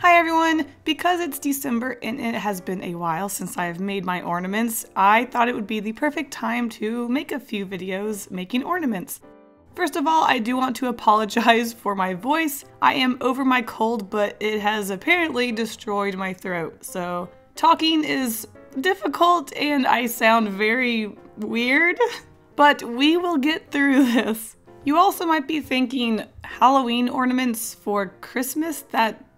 Hi everyone! Because it's December and it has been a while since I've made my ornaments, I thought it would be the perfect time to make a few videos making ornaments. First of all, I do want to apologize for my voice. I am over my cold, but it has apparently destroyed my throat, so talking is difficult and I sound very weird, but we will get through this. You also might be thinking, Halloween ornaments for Christmas?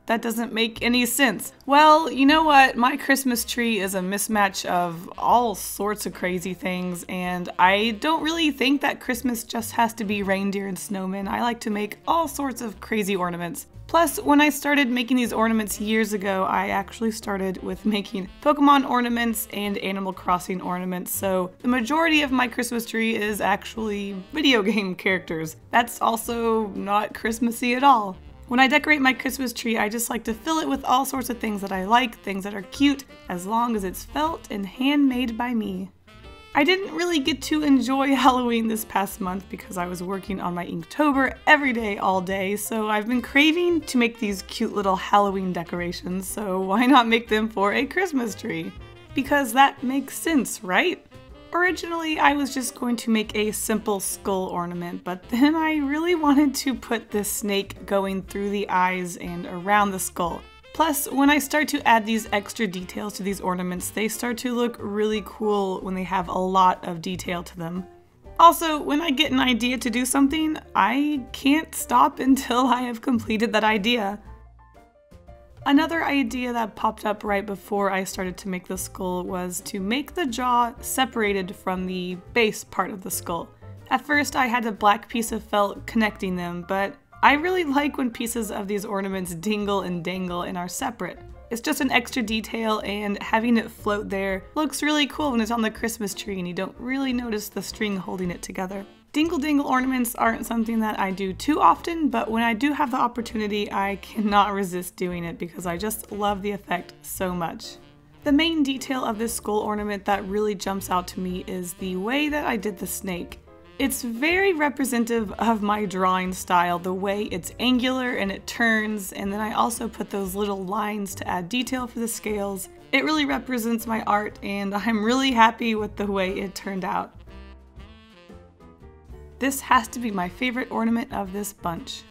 That doesn't make any sense. Well, you know what? My Christmas tree is a mismatch of all sorts of crazy things, and I don't really think that Christmas just has to be reindeer and snowmen. I like to make all sorts of crazy ornaments. Plus, when I started making these ornaments years ago, I actually started with making Pokemon ornaments and Animal Crossing ornaments, so the majority of my Christmas tree is actually video game characters. That's also not Christmassy at all. When I decorate my Christmas tree, I just like to fill it with all sorts of things that I like, things that are cute, as long as it's felt and handmade by me. I didn't really get to enjoy Halloween this past month because I was working on my Inktober every day, all day, so I've been craving to make these cute little Halloween decorations, so why not make them for a Christmas tree? Because that makes sense, right? Originally, I was just going to make a simple skull ornament, but then I really wanted to put this snake going through the eyes and around the skull. Plus, when I start to add these extra details to these ornaments, they start to look really cool when they have a lot of detail to them. Also, when I get an idea to do something, I can't stop until I have completed that idea. Another idea that popped up right before I started to make the skull was to make the jaw separated from the base part of the skull. At first I had a black piece of felt connecting them, but I really like when pieces of these ornaments dingle and dangle and are separate. It's just an extra detail, and having it float there looks really cool when it's on the Christmas tree and you don't really notice the string holding it together. Dingle-dangle ornaments aren't something that I do too often, but when I do have the opportunity, I cannot resist doing it because I just love the effect so much. The main detail of this skull ornament that really jumps out to me is the way that I did the snake. It's very representative of my drawing style, the way it's angular and it turns, and then I also put those little lines to add detail for the scales. It really represents my art, and I'm really happy with the way it turned out. This has to be my favorite ornament of this bunch.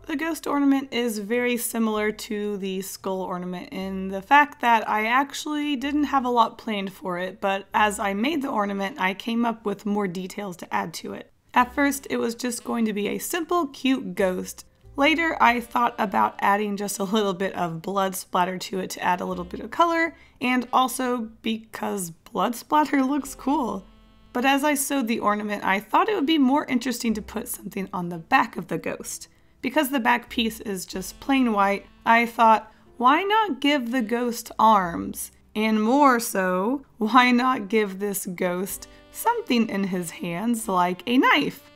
The ghost ornament is very similar to the skull ornament in the fact that I actually didn't have a lot planned for it, but as I made the ornament, I came up with more details to add to it. At first, it was just going to be a simple, cute ghost. Later, I thought about adding just a little bit of blood splatter to it to add a little bit of color, and also because blood splatter looks cool. But as I sewed the ornament, I thought it would be more interesting to put something on the back of the ghost. Because the back piece is just plain white, I thought, why not give the ghost arms? And more so, why not give this ghost something in his hands like a knife?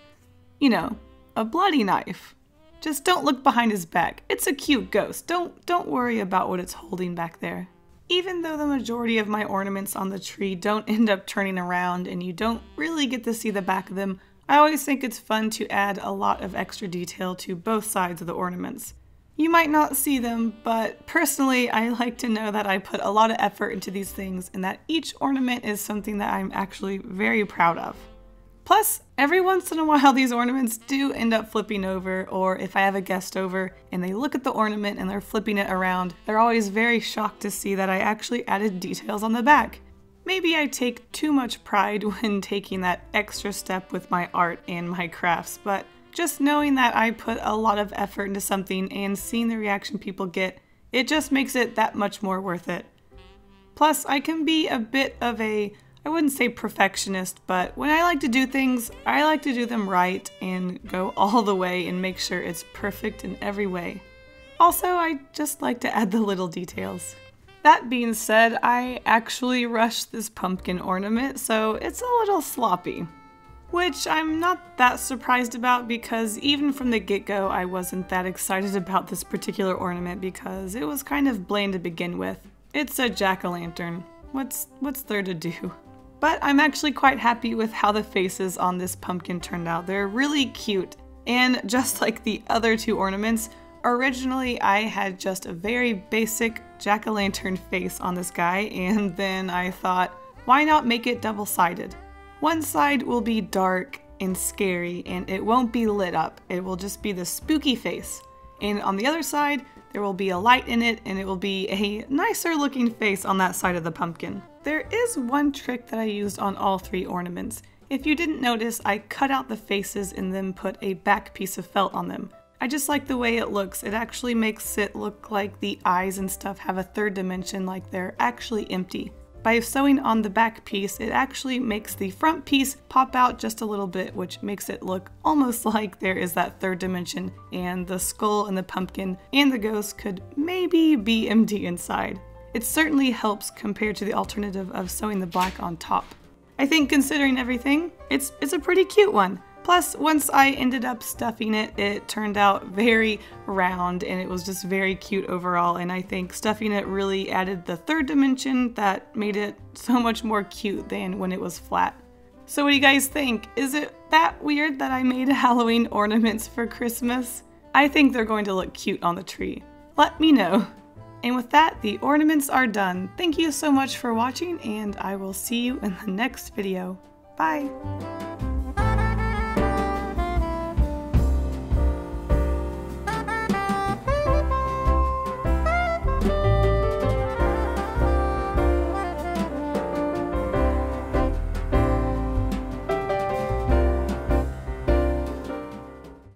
You know, a bloody knife. Just don't look behind his back. It's a cute ghost. Don't worry about what it's holding back there. Even though the majority of my ornaments on the tree don't end up turning around and you don't really get to see the back of them, I always think it's fun to add a lot of extra detail to both sides of the ornaments. You might not see them, but personally I like to know that I put a lot of effort into these things and that each ornament is something that I'm actually very proud of. Plus, every once in a while these ornaments do end up flipping over, or if I have a guest over and they look at the ornament and they're flipping it around, they're always very shocked to see that I actually added details on the back. Maybe I take too much pride when taking that extra step with my art and my crafts, but just knowing that I put a lot of effort into something and seeing the reaction people get, it just makes it that much more worth it. Plus, I can be a bit of a, I wouldn't say perfectionist, but when I like to do things, I like to do them right and go all the way and make sure it's perfect in every way. Also, I just like to add the little details. That being said, I actually rushed this pumpkin ornament, so it's a little sloppy. Which I'm not that surprised about because even from the get-go I wasn't that excited about this particular ornament because it was kind of bland to begin with. It's a jack-o'-lantern. What's there to do? But I'm actually quite happy with how the faces on this pumpkin turned out. They're really cute, and just like the other two ornaments, Originally, I had just a very basic jack-o'-lantern face on this guy, and then I thought, why not make it double-sided? One side will be dark and scary, and it won't be lit up. It will just be the spooky face. And on the other side, there will be a light in it, and it will be a nicer looking face on that side of the pumpkin. There is one trick that I used on all three ornaments. If you didn't notice, I cut out the faces and then put a back piece of felt on them. I just like the way it looks. It actually makes it look like the eyes and stuff have a third dimension, like they're actually empty. By sewing on the back piece, it actually makes the front piece pop out just a little bit, which makes it look almost like there is that third dimension, and the skull and the pumpkin and the ghost could maybe be empty inside. It certainly helps compared to the alternative of sewing the black on top. I think considering everything, it's a pretty cute one. Plus, once I ended up stuffing it, it turned out very round and it was just very cute overall, and I think stuffing it really added the third dimension that made it so much more cute than when it was flat. So what do you guys think? Is it that weird that I made Halloween ornaments for Christmas? I think they're going to look cute on the tree. Let me know. And with that, the ornaments are done. Thank you so much for watching, and I will see you in the next video. Bye!